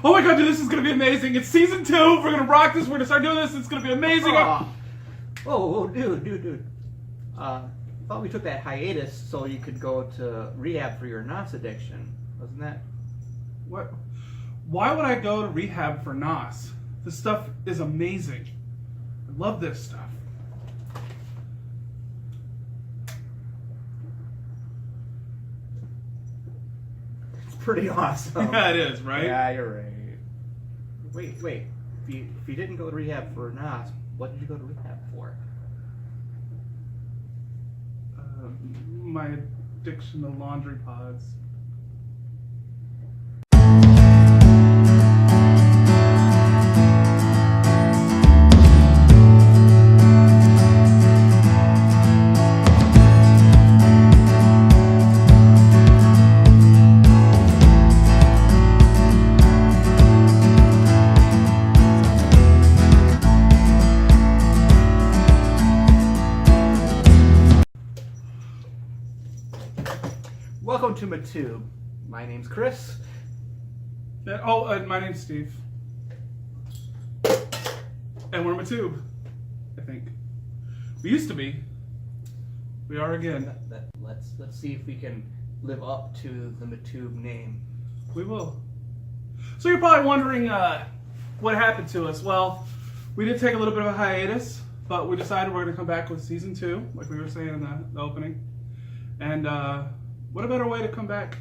Oh my god, dude, this is gonna be amazing. It's season 2. We're gonna rock this. We're gonna start doing this. It's gonna be amazing. Whoa, dude. Thought we took that hiatus so you could go to rehab for your NOS addiction. Wasn't that? What? Why would I go to rehab for NOS? This stuff is amazing. I love this stuff. It's pretty awesome. Yeah, it is, right? Yeah, you're right. Wait. If you didn't go to rehab for NOS, what did you go to rehab for? My addiction to laundry pods. Welcome to Matube. My name's Chris. My name's Steve. And we're Matube, I think. We used to be. We are again. Let's see if we can live up to the Matube name. We will. So you're probably wondering what happened to us. Well, we did take a little bit of a hiatus, but we decided we're going to come back with season 2, like we were saying in the opening. And what a better way to come back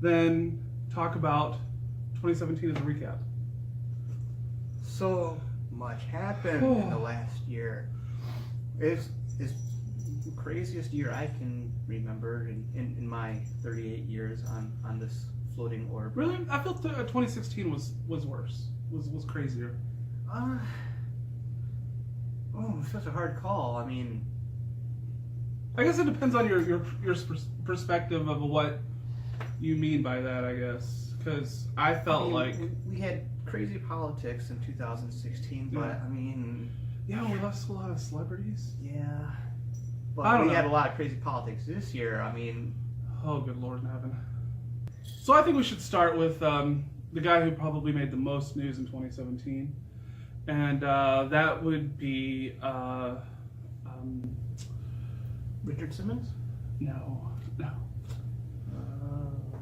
than talk about 2017 as a recap. So much happened in the last year. It's the craziest year I can remember in my 38 years on this floating orb. Really? I felt 2016 was worse. Was crazier. Such a hard call. I mean, I guess it depends on your perspective of what you mean by that, I guess. Because I felt like... We had crazy politics in 2016, but I mean... Yeah, we lost a lot of celebrities. Yeah. I But don't we know. had a lot of crazy politics this year. I mean... Oh, good Lord in heaven. So I think we should start with the guy who probably made the most news in 2017. And that would be... Richard Simmons? No.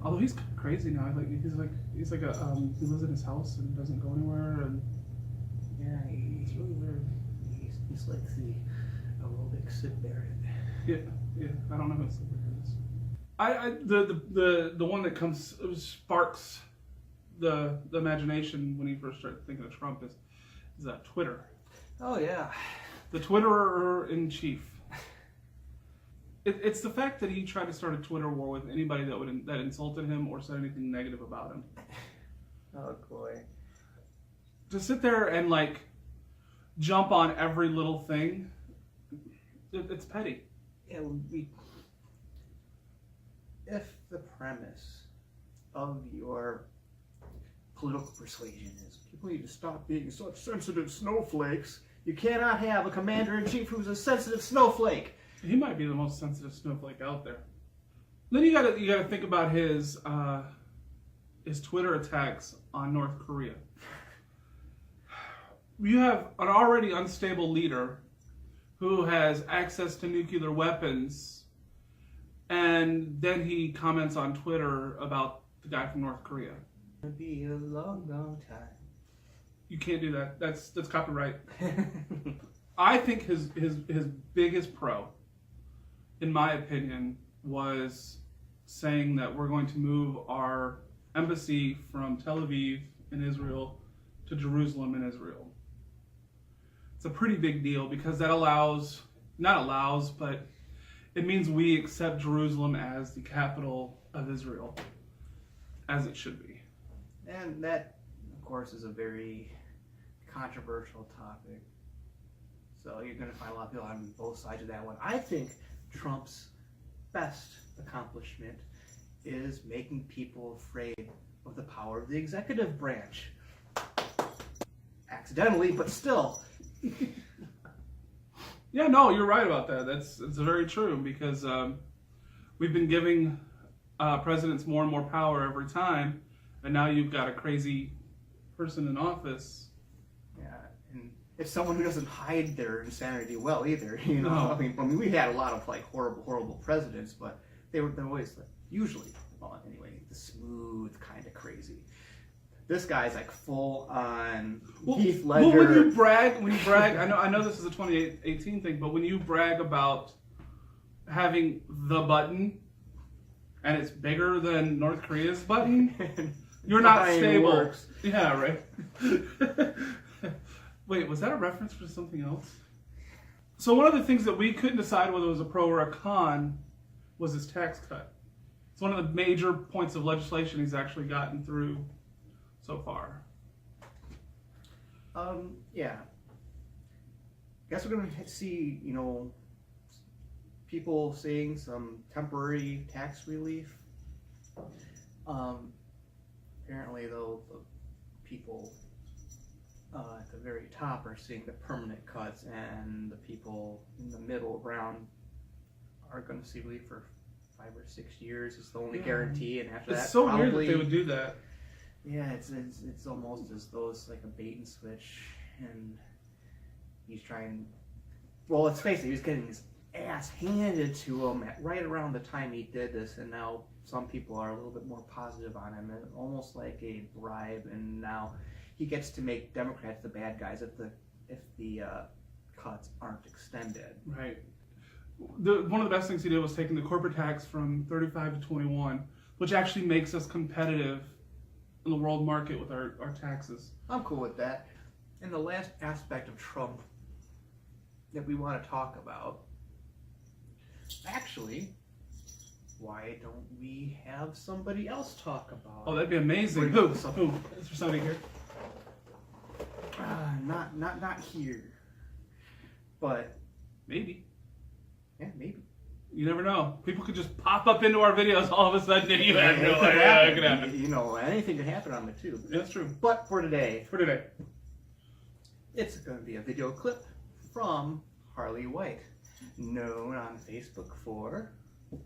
Although he's crazy now. He's like he lives in his house and doesn't go anywhere, and Yeah, it's really weird. he's like the aerobic Sid Barrett. Yeah. I don't know who the one that sparks the imagination when you first start thinking of Trump is that Twitter. Oh yeah. The Twitterer in chief. It's the fact that he tried to start a Twitter war with anybody that insulted him or said anything negative about him. Oh boy. To sit there and like jump on every little thing, it's petty. It would be if the premise of your political persuasion is people need to stop being such sensitive snowflakes. You cannot have a commander-in-chief who's a sensitive snowflake. He might be the most sensitive snowflake out there. Then you gotta think about his Twitter attacks on North Korea. You have an already unstable leader who has access to nuclear weapons, and then he comments on Twitter about the guy from North Korea. It'll be a long, long time. You can't do that. That's copyright. I think his biggest pro, in my opinion, was saying that we're going to move our embassy from Tel Aviv in Israel to Jerusalem in Israel. It's a pretty big deal because that but it means we accept Jerusalem as the capital of Israel, as it should be. And that, of course, is a very controversial topic. So you're going to find a lot of people on both sides of that one. I think Trump's best accomplishment is making people afraid of the power of the executive branch. Accidentally, but still. Yeah, no, you're right about that. It's very true because we've been giving presidents more and more power every time, and now you've got a crazy person in office. Yeah, and it's someone who doesn't hide their insanity well either. You know, No. I mean, we had a lot of like horrible presidents, but they're always like, usually, well, anyway, the smooth kind of crazy. This guy's like full on Heath Ledger. Well, when you brag, I know this is a 2018 thing, but when you brag about having the button and it's bigger than North Korea's button, you're not Fine stable. works. Yeah, right. Wait, was that a reference for something else? So one of the things that we couldn't decide whether it was a pro or a con was his tax cut. It's one of the major points of legislation he's actually gotten through so far. Yeah. Guess we're gonna see, you know, people seeing some temporary tax relief. Apparently, though, the people at the very top are seeing the permanent cuts, and the people in the middle ground are going to see relief for 5 or 6 years. It's the only guarantee, and after that, It's so probably, weird that they would do that. yeah, it's almost as though it's like a bait and switch, and he's trying. Well, let's face it, he was getting his ass handed to him right around the time he did this, and now some people are a little bit more positive on him, and almost like a bribe. And now he gets to make Democrats the bad guys if the cuts aren't extended. Right. One of the best things he did was taking the corporate tax from 35 to 21, which actually makes us competitive in the world market with our taxes. I'm cool with that. And the last aspect of Trump that we want to talk about, actually, why don't we have somebody else talk about Oh, that'd be amazing. Bring Who? up some- Who? Is there somebody here? Not here. But Maybe. yeah, maybe. You never know. People could just pop up into our videos all of a sudden and you have It no could idea. happen. It could happen. You know, anything could happen on the tube. That's true. But for today, For today. it's going to be a video clip from Harley White, known on Facebook for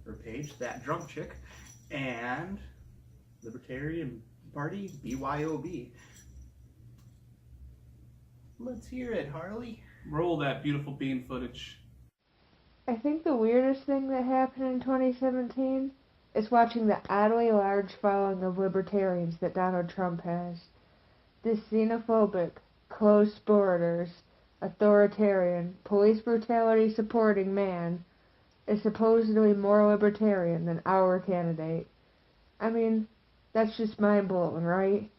her page, That Drunk Chick, and Libertarian Party, BYOB. Let's hear it, Harley. Roll that beautiful bean footage. I think the weirdest thing that happened in 2017 is watching the oddly large following of libertarians that Donald Trump has. This xenophobic, closed borders, authoritarian, police brutality supporting man is supposedly more libertarian than our candidate. I mean, that's just mind-blowing, right?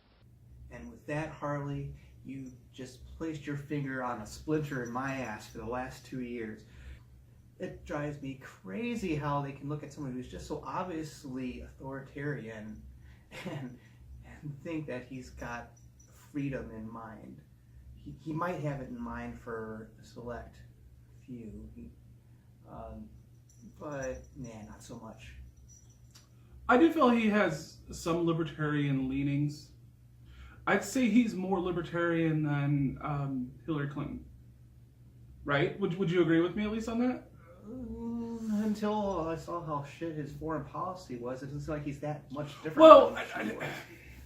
And with that, Harley, you just placed your finger on a splinter in my ass for the last 2 years. It drives me crazy how they can look at someone who's just so obviously authoritarian and think that he's got freedom in mind. He might have it in mind for a select few, but nah, not so much. I do feel he has some libertarian leanings. I'd say he's more libertarian than Hillary Clinton. Right? Would you agree with me at least on that? Until I saw how shit his foreign policy was, it doesn't seem like he's that much different. Well, than she was.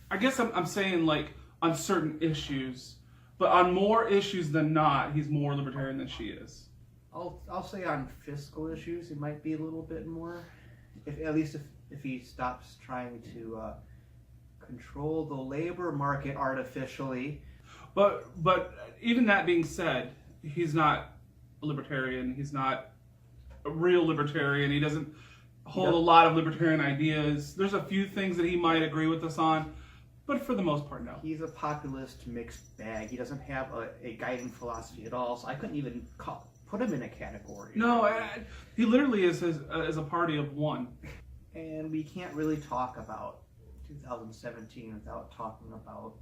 I guess I'm saying like on certain issues, but on more issues than not, he's more libertarian than she is. I'll say on fiscal issues, it might be a little bit more. At least if he stops trying to control the labor market artificially. But even that being said, he's not a libertarian. He's not a real libertarian. He doesn't hold a lot of libertarian ideas. There's a few things that he might agree with us on, but for the most part, no. He's a populist mixed bag. He doesn't have a guiding philosophy at all, so I couldn't even put him in a category. No, he literally is as a party of one. And we can't really talk about 2017 without talking about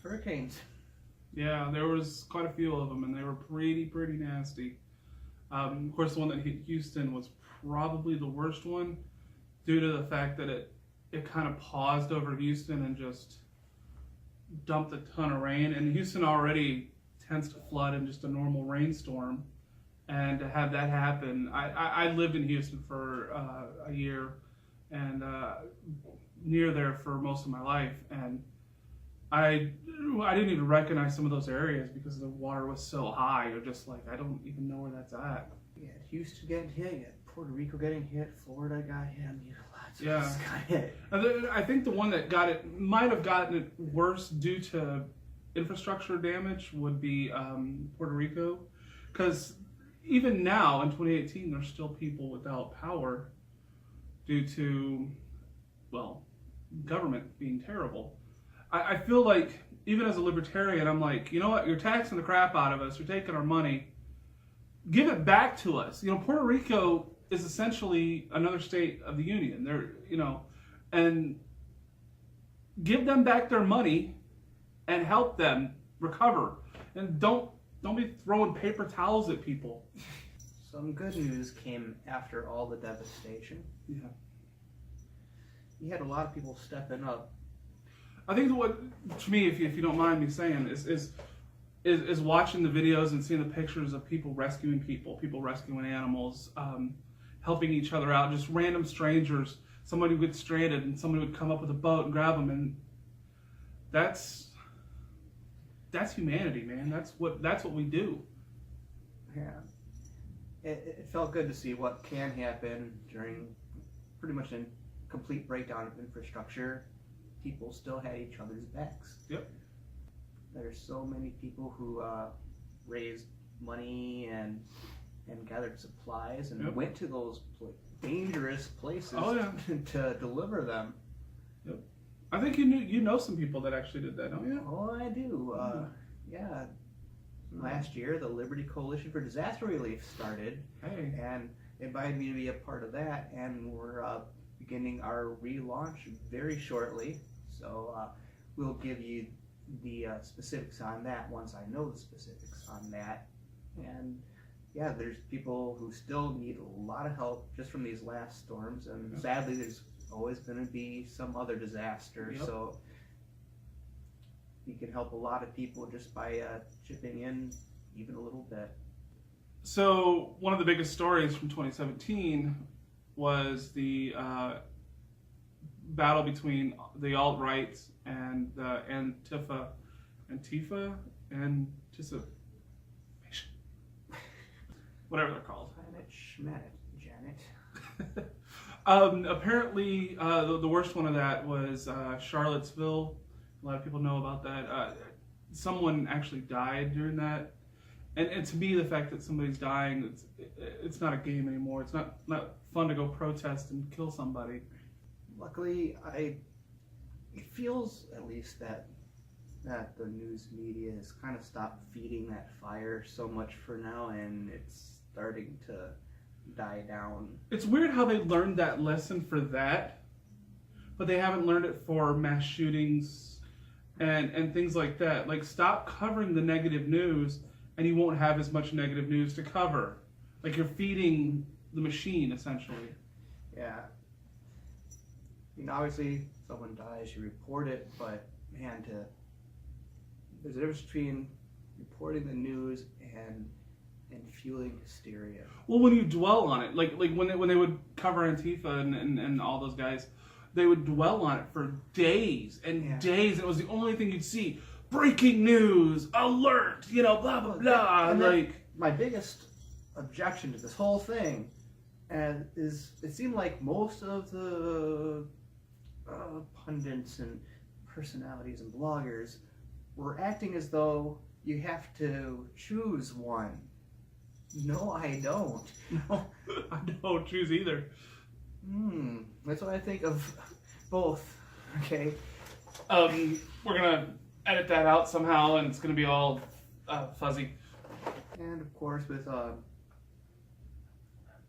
hurricanes. Yeah, there was quite a few of them, and they were pretty nasty. Of course, the one that hit Houston was probably the worst one, due to the fact that it kind of paused over Houston and just dumped a ton of rain. And Houston already tends to flood in just a normal rainstorm, and to have that happen, I lived in Houston for a year, and near there for most of my life, and I didn't even recognize some of those areas because the water was so high. You're just like, I don't even know where that's at. You had Houston getting hit, you had Puerto Rico getting hit, Florida got hit. I mean, lots of Yeah. us got hit. I think the one that might have gotten it worse due to infrastructure damage would be Puerto Rico, because even now in 2018 there's still people without power due to, well, government being terrible. I feel like, even as a libertarian, I'm like, you know what, you're taxing the crap out of us, you're taking our money, give it back to us. Puerto Rico is essentially another state of the union. They're, and give them back their money and help them recover. And don't be throwing paper towels at people. Some good news came after all the devastation. Yeah. You had a lot of people stepping up. I think what, to me, if you don't mind me saying, is watching the videos and seeing the pictures of people rescuing animals, helping each other out, just random strangers. Somebody would get stranded and somebody would come up with a boat and grab them, and that's humanity, man. That's what we do. Yeah. It felt good to see what can happen during pretty much a complete breakdown of infrastructure. People still had each other's backs. Yep. There's so many people who raised money and gathered supplies and Yep. went to those dangerous places Oh, yeah. to deliver them. Yep. I think you know some people that actually did that, don't you? Oh, I do. Yeah. Last year, the Liberty Coalition for Disaster Relief started, Hey. and invited me to be a part of that. And we're beginning our relaunch very shortly. So we'll give you the specifics on that once I know the specifics on that. And yeah, there's people who still need a lot of help just from these last storms, and Yep. sadly there's always going to be some other disaster. Yep. So you can help a lot of people just by chipping in even a little bit. So one of the biggest stories from 2017 was the battle between the alt-right and the Antifa, whatever they're called. Planet Schmanet, Janet. Apparently, the worst one of that was Charlottesville. A lot of people know about that. Someone actually died during that. And to me, the fact that somebody's dying, it's not a game anymore. It's not fun to go protest and kill somebody. Luckily, it feels at least that the news media has kind of stopped feeding that fire so much for now, and it's starting to die down. It's weird how they learned that lesson for that, but they haven't learned it for mass shootings and things like that. Like, stop covering the negative news, and you won't have as much negative news to cover. Like, you're feeding the machine, essentially. Yeah. Obviously, someone dies, you report it, but man, there's a difference between reporting the news and fueling hysteria. Well, when you dwell on it, like when they would cover Antifa and all those guys, they would dwell on it for days and days. It was the only thing you'd see. Breaking news, alert, blah, blah, blah. And like, my biggest objection to this whole thing is it seemed like most of the pundits and personalities and bloggers were acting as though you have to choose one. No, I don't. no, I don't choose either. That's what I think of both. Okay. We're gonna edit that out somehow, and it's gonna be all fuzzy. And of course, with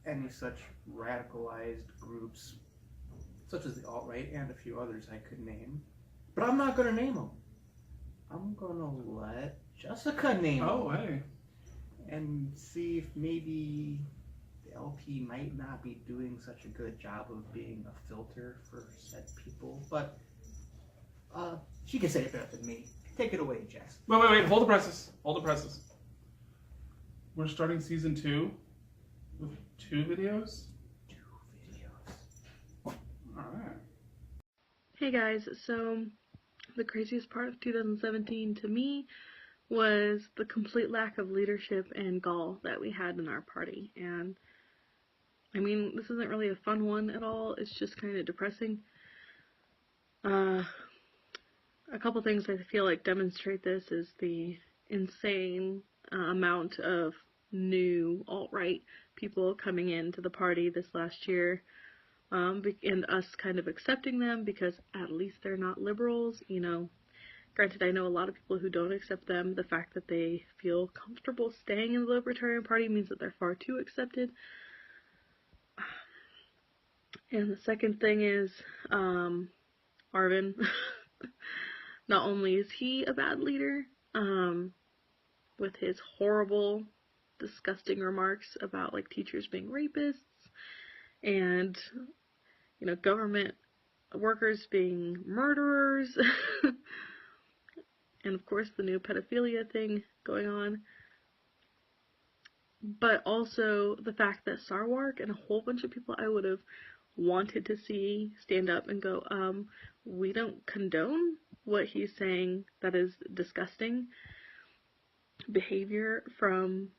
any such radicalized groups, such as the alt-right and a few others I could name, but I'm not gonna name them. I'm gonna let Jessica name them. Oh, hey. And see if maybe the LP might not be doing such a good job of being a filter for said people, but she can say it better than me. Take it away, Jess. Wait. Hold the presses. We're starting season 2 with 2 videos. 2 videos. All right. Hey guys, so the craziest part of 2017 to me was the complete lack of leadership and gall that we had in our party. And I mean, this isn't really a fun one at all, it's just kind of depressing. A couple things I feel like demonstrate this is the insane amount of new alt-right people coming into the party this last year. And us kind of accepting them because at least they're not liberals, you know. Granted, I know a lot of people who don't accept them. The fact that they feel comfortable staying in the Libertarian Party means that they're far too accepted. And the second thing is, Arvin. Not only is he a bad leader, with his horrible, disgusting remarks about, like, teachers being rapists, and, you know, government workers being murderers, and of course the new pedophilia thing going on, but also the fact that Sarwark and a whole bunch of people I would have wanted to see stand up and go, we don't condone what he's saying. That is disgusting behavior from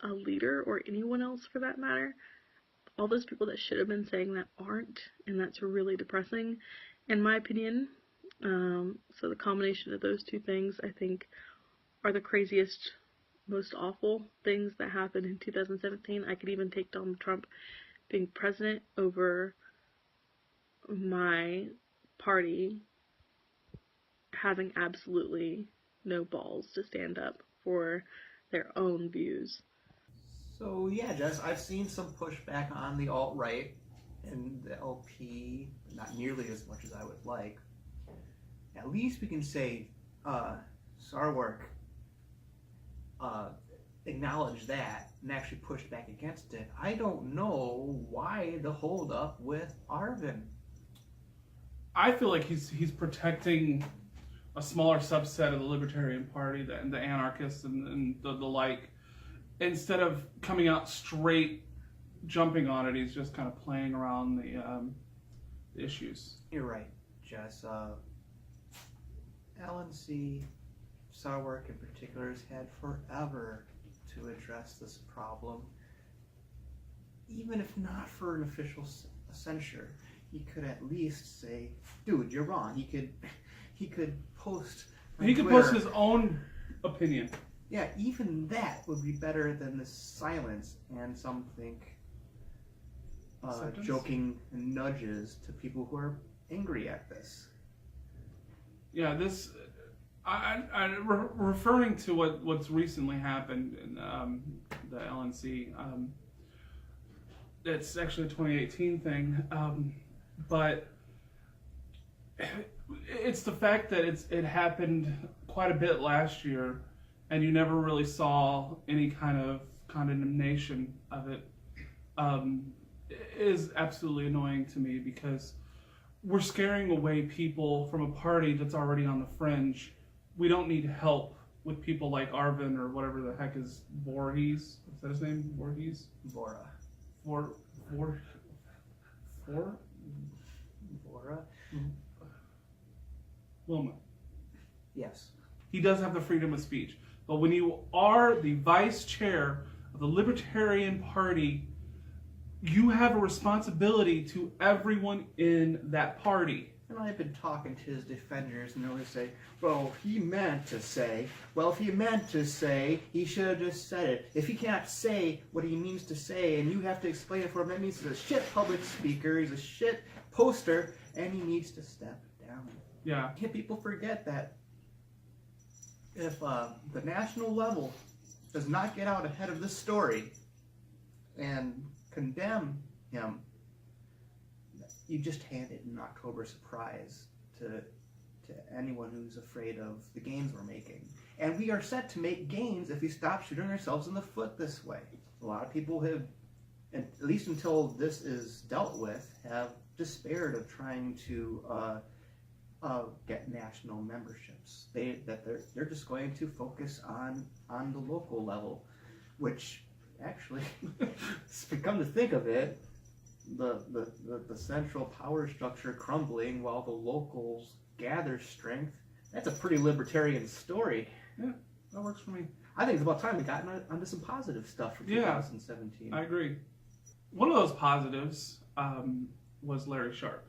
a leader, or anyone else for that matter. All those people that should have been saying that aren't, and that's really depressing, in my opinion. So the combination of those two things, I think, are the craziest, most awful things that happened in 2017. I could even take Donald Trump being president over my party having absolutely no balls to stand up for their own views. So yeah, Jess, I've seen some pushback on the alt-right and the LP, not nearly as much as I would like. At least we can say Sarwark acknowledged that and actually pushed back against it. I don't know why the hold-up with Arvin. I feel like he's protecting a smaller subset of the Libertarian Party, the anarchists and the like. Instead of coming out straight, jumping on it, he's just kind of playing around the issues. You're right, Jess. LNC, Sarwark in particular, has had forever to address this problem. Even if not for an official censure, he could at least say, "Dude, you're wrong." He could post. He could post his own opinion. Yeah, even that would be better than the silence and some think joking nudges to people who are angry at this. Yeah, this. Referring to what's recently happened in the LNC. It's actually a 2018 thing, but it's the fact that it happened quite a bit last year, and you never really saw any kind of condemnation of it. Is absolutely annoying to me because we're scaring away people from a party that's already on the fringe. We don't need help with people like Arvin or whatever the heck is Voorhees. Is that his name? Voorhees? Vora. Vora? Wilma. Yes. He does have the freedom of speech. But when you are the vice chair of the Libertarian Party, you have a responsibility to everyone in that party. And I've been talking to his defenders, and they always say, well, he meant to say. Well, if he meant to say, he should have just said it. If he can't say what he means to say, and you have to explain it for him, that means he's a shit public speaker, he's a shit poster, and he needs to step down. Yeah. Can't people forget that if the national level does not get out ahead of this story and condemn him, you just hand it an October surprise to anyone who's afraid of the gains we're making. And we are set to make gains if we stop shooting ourselves in the foot this way. A lot of people have, at least until this is dealt with, have despaired of trying to get national memberships. They're just going to focus on the local level, which actually, come to think of it, the central power structure crumbling while the locals gather strength. That's a pretty libertarian story. Yeah, that works for me. I think it's about time we got onto some positive stuff from 2017. I agree. One of those positives was Larry Sharpe.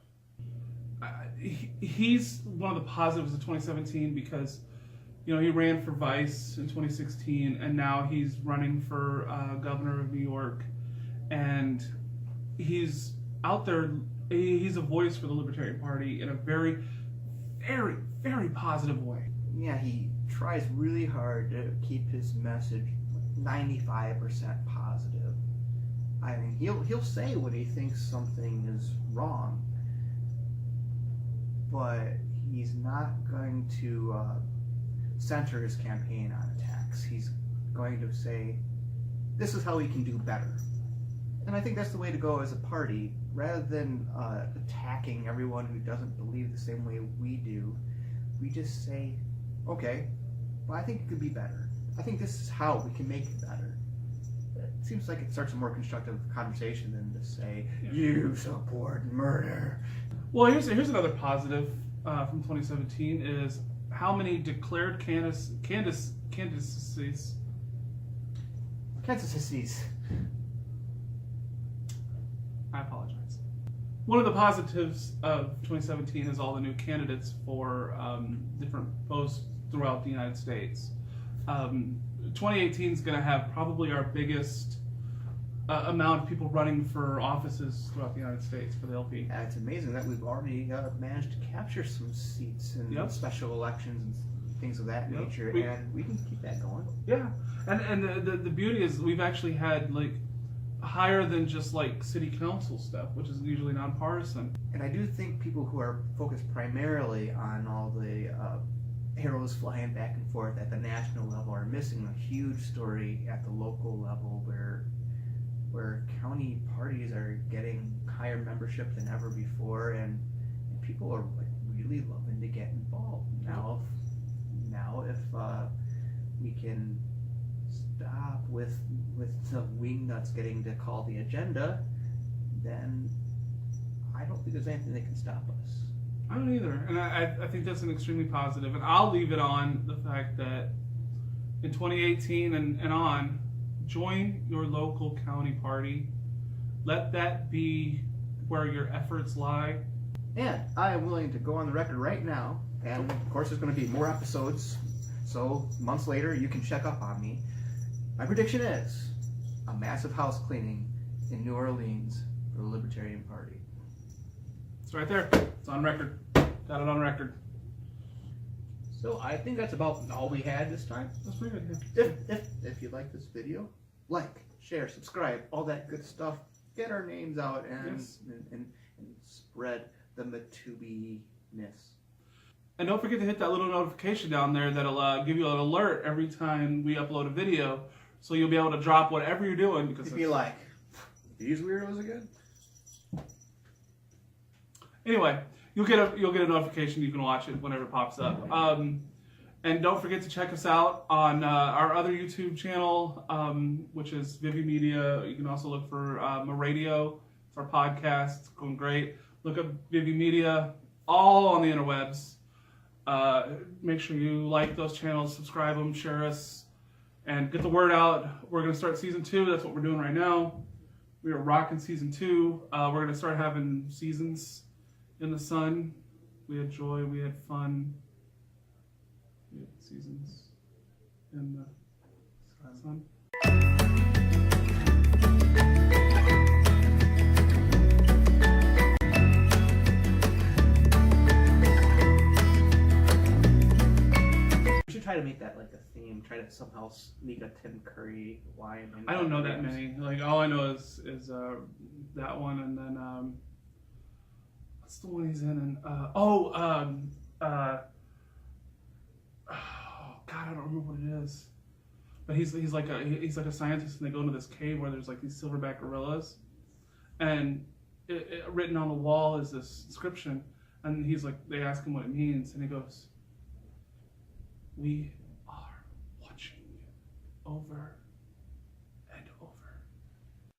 He's one of the positives of 2017 because, you know, he ran for vice in 2016 and now he's running for governor of New York, and he's out there. He's a voice for the Libertarian Party in a very, very, very positive way. Yeah, he tries really hard to keep his message 95% positive. I mean, he'll say when he thinks something is wrong, but he's not going to center his campaign on attacks. He's going to say, this is how we can do better. And I think that's the way to go as a party. Rather than attacking everyone who doesn't believe the same way we do, we just say, okay, well, I think it could be better. I think this is how we can make it better. It seems like it starts a more constructive conversation than to say, you support murder. Well, here's another positive from 2017 is how many declared candidacies. I apologize. One of the positives of 2017 is all the new candidates for different posts throughout the United States. 2018 is going to have probably our biggest amount of people running for offices throughout the United States for the LP. Yeah, it's amazing that we've already managed to capture some seats in special elections and things of that nature, and we can keep that going. Yeah, and the beauty is we've actually had like higher than just like city council stuff, which is usually nonpartisan. And I do think people who are focused primarily on all the arrows flying back and forth at the national level are missing a huge story at the local level where county parties are getting higher membership than ever before, and people are like really loving to get involved. Now if we can stop with the wingnuts getting to call the agenda, then I don't think there's anything that can stop us. I don't either, and I think that's an extremely positive, and I'll leave it on the fact that in 2018 and on, join your local county party. Let that be where your efforts lie. And I am willing to go on the record right now, and of course there's going to be more episodes, so months later you can check up on me. My prediction is a massive house cleaning in New Orleans for the Libertarian Party. It's right there. It's on record. Got it on record. So I think that's about all we had this time. That's pretty good. Yeah. If you like this video, like, share, subscribe, all that good stuff. Get our names out and spread the Matubi-ness. And don't forget to hit that little notification down there that'll give you an alert every time we upload a video, so you'll be able to drop whatever you're doing. Because be like, these weirdos again. Anyway, you'll get a notification. You can watch it whenever it pops up. And don't forget to check us out on our other YouTube channel, which is Vivi Media. You can also look for Radio. It's our podcast. It's going great. Look up Vivi Media, all on the interwebs. Make sure you like those channels, subscribe them, share us, and get the word out. We're going to start season 2. That's what we're doing right now. We are rocking season 2. We're going to start having seasons in the sun. We had joy. We had fun. We had seasons in the sun. We should try to make that like a theme. Try to somehow sneak a Tim Curry line. I don't know that many. Like all I know is that one, and then what's the one he's in? And God, I don't remember what it is. But he's like a scientist, and they go into this cave where there's like these silverback gorillas, and written on the wall is this inscription, and he's like, they ask him what it means, and he goes, "We are watching you over